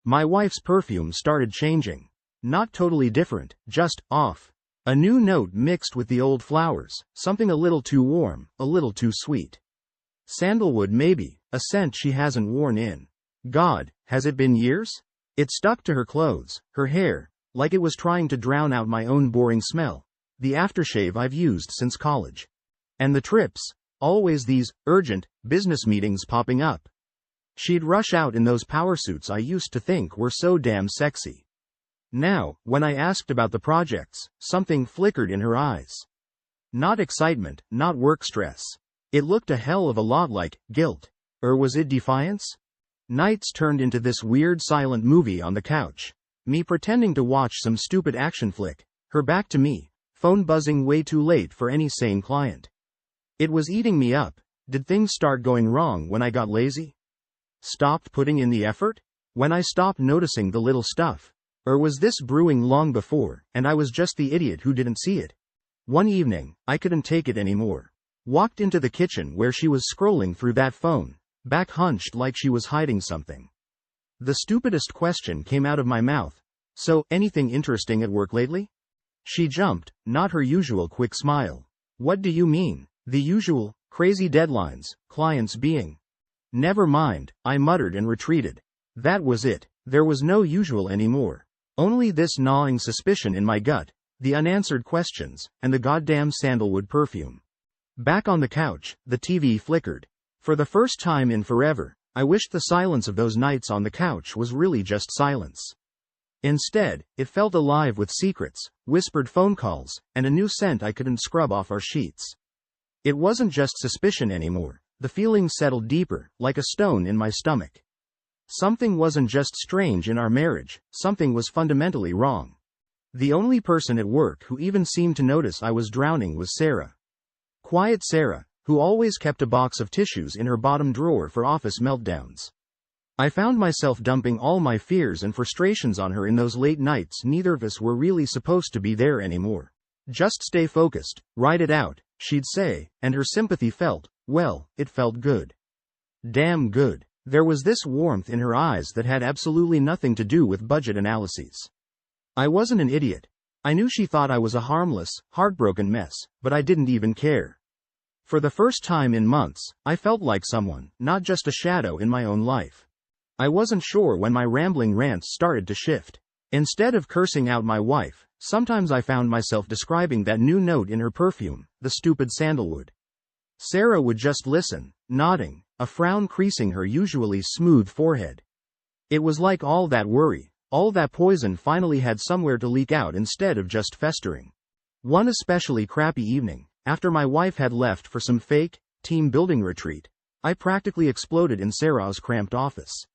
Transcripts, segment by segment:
My wife's perfume started changing. Not totally different, just off. A new note mixed with the old flowers, something a little too warm, a little too sweet. Sandalwood maybe, a scent she hasn't worn in. God, has it been years? It stuck to her clothes, her hair, like it was trying to drown out my own boring smell. The aftershave I've used since college. And the trips, always these urgent business meetings popping up. She'd rush out in those power suits I used to think were so damn sexy. Now, when I asked about the projects, something flickered in her eyes. Not excitement, not work stress. It looked a hell of a lot like guilt. Or was it defiance? Nights turned into this weird silent movie on the couch. Me pretending to watch some stupid action flick, her back to me, phone buzzing way too late for any sane client. It was eating me up. Did things start going wrong when I got lazy? Stopped putting in the effort? When I stopped noticing the little stuff? Or was this brewing long before, and I was just the idiot who didn't see it? One evening, I couldn't take it anymore. Walked into the kitchen where she was scrolling through that phone, back hunched like she was hiding something. The stupidest question came out of my mouth. So, anything interesting at work lately? She jumped, not her usual quick smile. What do you mean? The usual, crazy deadlines, clients being. Never mind, I muttered and retreated. That was it. There was no usual anymore. Only this gnawing suspicion in my gut, the unanswered questions, and the goddamn sandalwood perfume. Back on the couch, the TV flickered. For the first time in forever, I wished the silence of those nights on the couch was really just silence. Instead, it felt alive with secrets, whispered phone calls, and a new scent I couldn't scrub off our sheets. It wasn't just suspicion anymore. The feeling settled deeper, like a stone in my stomach. Something wasn't just strange in our marriage, something was fundamentally wrong. The only person at work who even seemed to notice I was drowning was Sarah. Quiet Sarah, who always kept a box of tissues in her bottom drawer for office meltdowns. I found myself dumping all my fears and frustrations on her in those late nights neither of us were really supposed to be there anymore. Just stay focused, write it out, she'd say, and her sympathy felt, well, it felt good. Damn good. There was this warmth in her eyes that had absolutely nothing to do with budget analyses. I wasn't an idiot. I knew she thought I was a harmless, heartbroken mess, but I didn't even care. For the first time in months, I felt like someone, not just a shadow in my own life. I wasn't sure when my rambling rants started to shift. Instead of cursing out my wife, sometimes I found myself describing that new note in her perfume, the stupid sandalwood. Sarah would just listen, nodding, a frown creasing her usually smooth forehead. It was like all that worry, all that poison finally had somewhere to leak out instead of just festering. One especially crappy evening, after my wife had left for some fake, team building retreat, I practically exploded in Sarah's cramped office.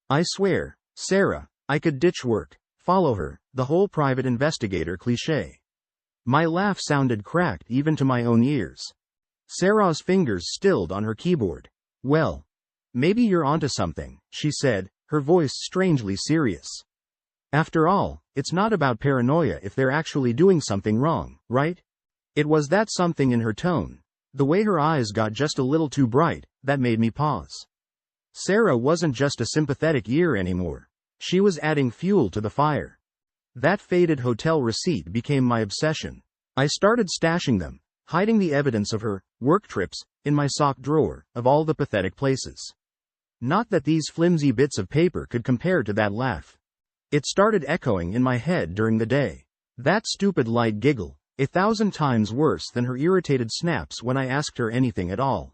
I swear, Sarah, I could ditch work, follow her, the whole private investigator cliché. My laugh sounded cracked even to my own ears. Sarah's fingers stilled on her keyboard. Well, maybe you're onto something, she said, her voice strangely serious. After all, it's not about paranoia if they're actually doing something wrong, right? It was that something in her tone, the way her eyes got just a little too bright, that made me pause. Sarah wasn't just a sympathetic ear anymore. She was adding fuel to the fire. That faded hotel receipt became my obsession. I started stashing them, hiding the evidence of her work trips in my sock drawer, of all the pathetic places. Not that these flimsy bits of paper could compare to that laugh. It started echoing in my head during the day. That stupid light giggle, 1,000 times worse than her irritated snaps when I asked her anything at all.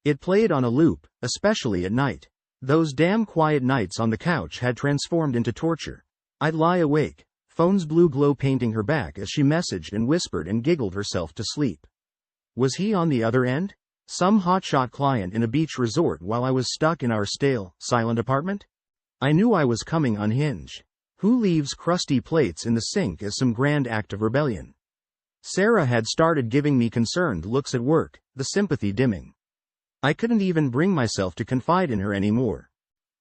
It played on a loop, especially at night. Those damn quiet nights on the couch had transformed into torture. I'd lie awake, phone's blue glow painting her back as she messaged and whispered and giggled herself to sleep. Was he on the other end? Some hotshot client in a beach resort while I was stuck in our stale, silent apartment? I knew I was coming unhinged. Who leaves crusty plates in the sink as some grand act of rebellion? Sarah had started giving me concerned looks at work, the sympathy dimming. I couldn't even bring myself to confide in her anymore.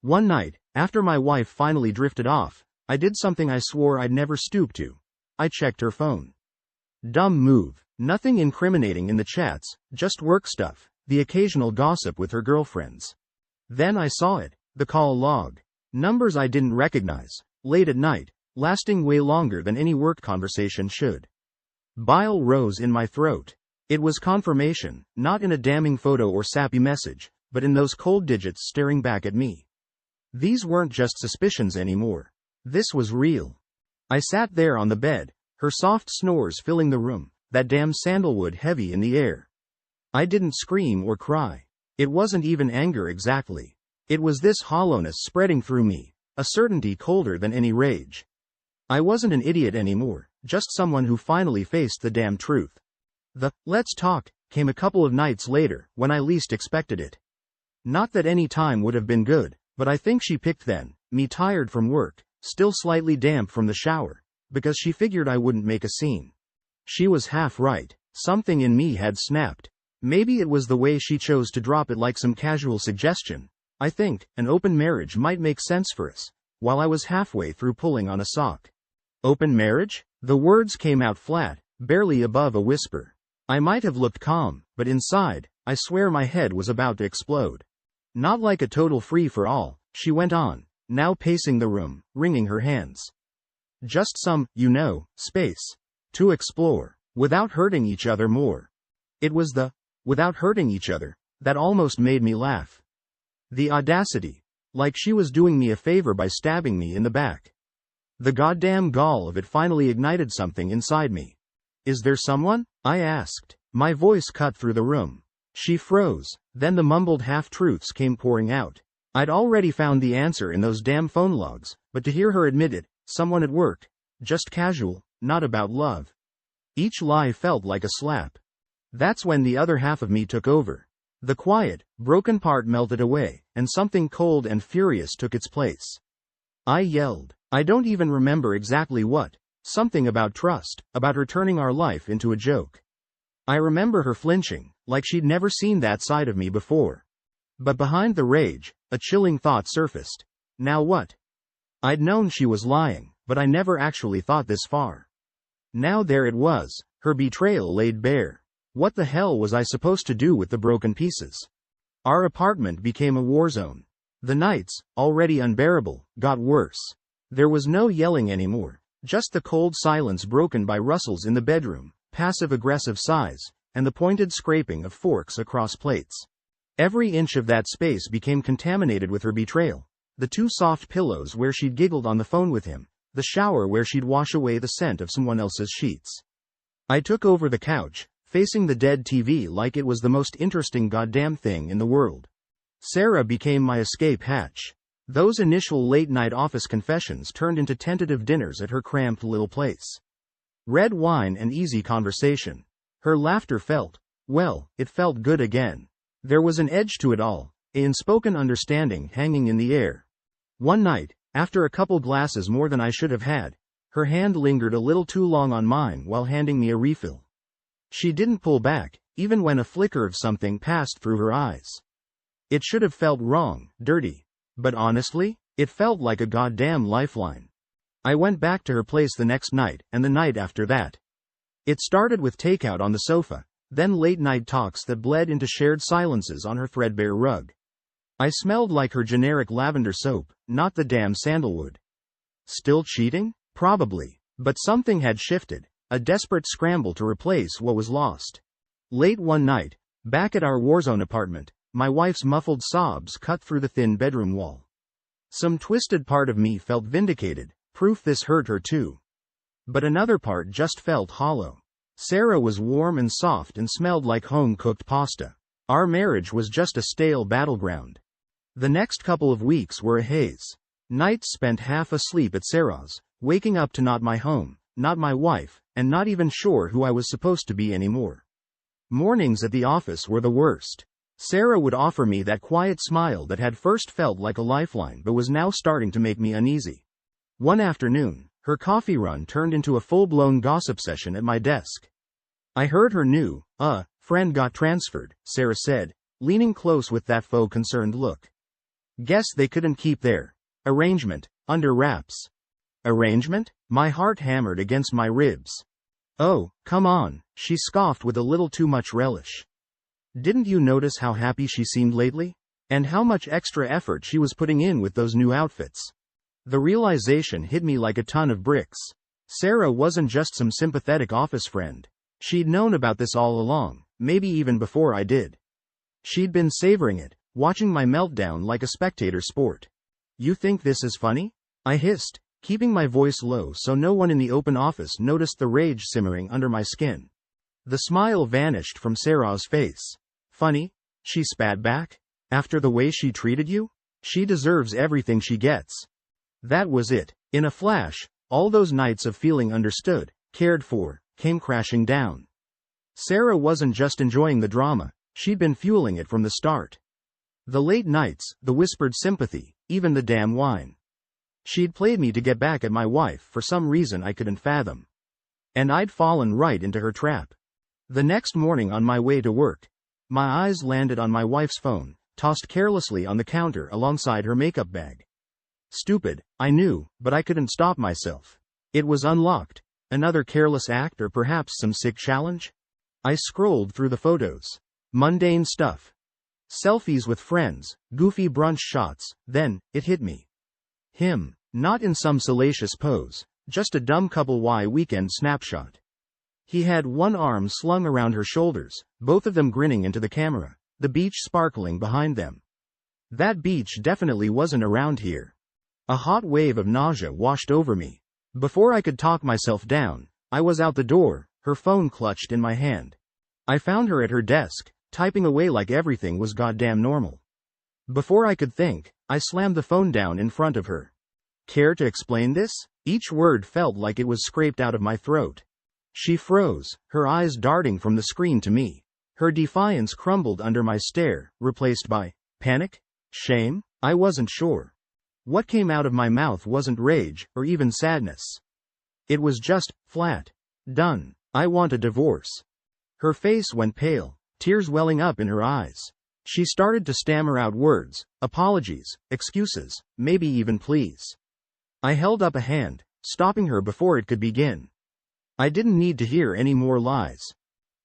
One night, after my wife finally drifted off, I did something I swore I'd never stoop to. I checked her phone. Dumb move. Nothing incriminating in the chats, just work stuff, the occasional gossip with her girlfriends. Then I saw it, the call log. Numbers I didn't recognize, late at night, lasting way longer than any work conversation should. Bile rose in my throat. It was confirmation, not in a damning photo or sappy message, but in those cold digits staring back at me. These weren't just suspicions anymore. This was real. I sat there on the bed, her soft snores filling the room, that damn sandalwood heavy in the air. I didn't scream or cry. It wasn't even anger exactly. It was this hollowness spreading through me, a certainty colder than any rage. I wasn't an idiot anymore, just someone who finally faced the damn truth. The "let's talk" came a couple of nights later, when I least expected it. Not that any time would have been good, but I think she picked then, me tired from work, still slightly damp from the shower, because she figured I wouldn't make a scene. She was half right. Something in me had snapped. Maybe it was the way she chose to drop it like some casual suggestion. I think an open marriage might make sense for us, while I was halfway through pulling on a sock. Open marriage? The words came out flat, barely above a whisper. I might have looked calm, but inside, I swear my head was about to explode. Not like a total free-for-all, she went on, now pacing the room, wringing her hands. Just some, space. To explore, without hurting each other more. It was the, without hurting each other, that almost made me laugh. The audacity. Like she was doing me a favor by stabbing me in the back. The goddamn gall of it finally ignited something inside me. Is there someone? I asked. My voice cut through the room. She froze, then the mumbled half-truths came pouring out. I'd already found the answer in those damn phone logs, but to hear her admit it, someone at work, just casual, not about love. Each lie felt like a slap. That's when the other half of me took over. The quiet, broken part melted away, and something cold and furious took its place. I yelled. I don't even remember exactly what. Something about trust, about her turning our life into a joke. I remember her flinching, like she'd never seen that side of me before. But behind the rage, a chilling thought surfaced. Now what? I'd known she was lying, but I never actually thought this far. Now there it was, her betrayal laid bare. What the hell was I supposed to do with the broken pieces? Our apartment became a war zone. The nights, already unbearable, got worse. There was no yelling anymore, just the cold silence broken by rustles in the bedroom, passive-aggressive sighs, and the pointed scraping of forks across plates. Every inch of that space became contaminated with her betrayal. The two soft pillows where she'd giggled on the phone with him, the shower where she'd wash away the scent of someone else's sheets. I took over the couch, facing the dead TV like it was the most interesting goddamn thing in the world. Sarah became my escape hatch. Those initial late-night office confessions turned into tentative dinners at her cramped little place. Red wine and easy conversation. Her laughter it felt good again. There was an edge to it all, an unspoken understanding hanging in the air. One night, after a couple glasses more than I should have had, her hand lingered a little too long on mine while handing me a refill. She didn't pull back, even when a flicker of something passed through her eyes. It should have felt wrong, dirty. But honestly, it felt like a goddamn lifeline. I went back to her place the next night, and the night after that. It started with takeout on the sofa, then late-night talks that bled into shared silences on her threadbare rug. I smelled like her generic lavender soap, not the damn sandalwood. Still cheating? Probably. But something had shifted, a desperate scramble to replace what was lost. Late one night, back at our warzone apartment, my wife's muffled sobs cut through the thin bedroom wall. Some twisted part of me felt vindicated, proof this hurt her too. But another part just felt hollow. Sarah was warm and soft and smelled like home-cooked pasta. Our marriage was just a stale battleground. The next couple of weeks were a haze. Nights spent half asleep at Sarah's, waking up to not my home, not my wife, and not even sure who I was supposed to be anymore. Mornings at the office were the worst. Sarah would offer me that quiet smile that had first felt like a lifeline but was now starting to make me uneasy. One afternoon, her coffee run turned into a full-blown gossip session at my desk. I heard her new, friend got transferred, Sarah said, leaning close with that faux concerned look. Guess they couldn't keep their arrangement under wraps. Arrangement? My heart hammered against my ribs. Oh, come on, she scoffed with a little too much relish. Didn't you notice how happy she seemed lately? And how much extra effort she was putting in with those new outfits. The realization hit me like a ton of bricks. Sarah wasn't just some sympathetic office friend. She'd known about this all along, maybe even before I did. She'd been savoring it, watching my meltdown like a spectator sport. "You think this is funny?" I hissed, keeping my voice low so no one in the open office noticed the rage simmering under my skin. The smile vanished from Sarah's face. "Funny?" she spat back. "After the way she treated you? She deserves everything she gets." That was it. In a flash, all those nights of feeling understood, cared for, came crashing down. Sarah wasn't just enjoying the drama, she'd been fueling it from the start. The late nights, the whispered sympathy, even the damn wine. She'd played me to get back at my wife for some reason I couldn't fathom. And I'd fallen right into her trap. The next morning on my way to work, my eyes landed on my wife's phone, tossed carelessly on the counter alongside her makeup bag. Stupid, I knew, but I couldn't stop myself. It was unlocked. Another careless act or perhaps some sick challenge? I scrolled through the photos. Mundane stuff. Selfies with friends, goofy brunch shots, then, it hit me. Him. Not in some salacious pose, just a dumb couple weekend snapshot. He had one arm slung around her shoulders, both of them grinning into the camera, the beach sparkling behind them. That beach definitely wasn't around here. A hot wave of nausea washed over me. Before I could talk myself down, I was out the door, her phone clutched in my hand. I found her at her desk, typing away like everything was goddamn normal. Before I could think, I slammed the phone down in front of her. Care to explain this? Each word felt like it was scraped out of my throat. She froze, her eyes darting from the screen to me. Her defiance crumbled under my stare, replaced by panic? Shame? I wasn't sure. What came out of my mouth wasn't rage, or even sadness. It was just, flat. Done. I want a divorce. Her face went pale, tears welling up in her eyes. She started to stammer out words, apologies, excuses, maybe even pleas. I held up a hand, stopping her before it could begin. I didn't need to hear any more lies.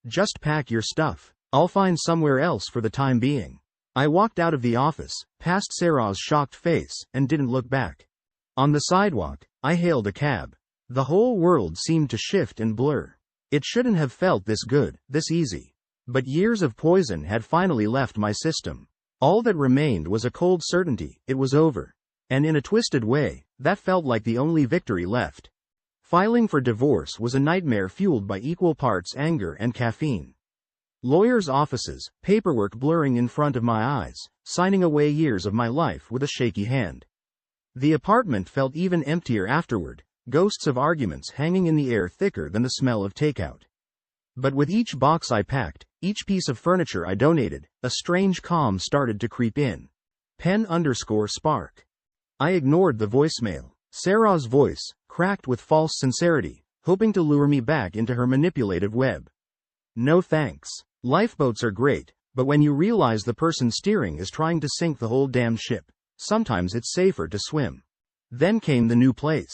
Just pack your stuff. I'll find somewhere else for the time being. I walked out of the office, past Sarah's shocked face, and didn't look back. On the sidewalk, I hailed a cab. The whole world seemed to shift and blur. It shouldn't have felt this good, this easy. But years of poison had finally left my system. All that remained was a cold certainty, it was over. And in a twisted way, that felt like the only victory left. Filing for divorce was a nightmare fueled by equal parts anger and caffeine. Lawyers' offices, paperwork blurring in front of my eyes, signing away years of my life with a shaky hand. The apartment felt even emptier afterward, ghosts of arguments hanging in the air thicker than the smell of takeout. But with each box I packed, each piece of furniture I donated, a strange calm started to creep in. Pen_spark. I ignored the voicemail. Sarah's voice, cracked with false sincerity, hoping to lure me back into her manipulative web. No thanks. Lifeboats are great, but when you realize the person steering is trying to sink the whole damn ship, sometimes it's safer to swim. Then came the new place.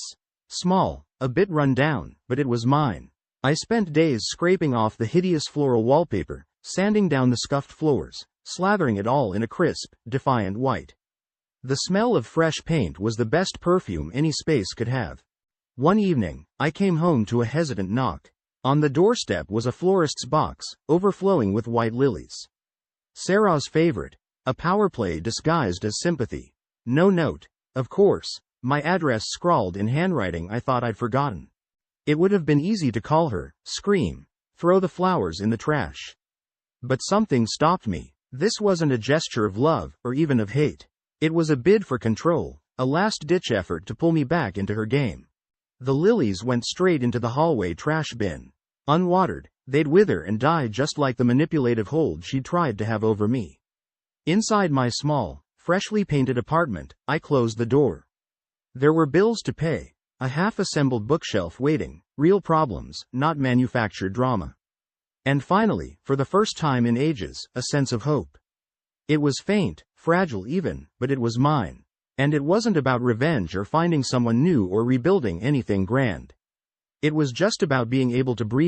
Small, a bit run down, but it was mine. I spent days scraping off the hideous floral wallpaper, sanding down the scuffed floors, slathering it all in a crisp, defiant white. The smell of fresh paint was the best perfume any space could have. One evening, I came home to a hesitant knock. On the doorstep was a florist's box, overflowing with white lilies. Sarah's favorite, a power play disguised as sympathy. No note, of course, my address scrawled in handwriting I thought I'd forgotten. It would have been easy to call her, scream, throw the flowers in the trash. But something stopped me. This wasn't a gesture of love, or even of hate. It was a bid for control, a last-ditch effort to pull me back into her game. The lilies went straight into the hallway trash bin. Unwatered, they'd wither and die just like the manipulative hold she tried to have over me. Inside my small, freshly painted apartment, I closed the door. There were bills to pay, a half-assembled bookshelf waiting, real problems, not manufactured drama. And finally, for the first time in ages, a sense of hope. It was faint, fragile even, but it was mine. And it wasn't about revenge or finding someone new or rebuilding anything grand. It was just about being able to breathe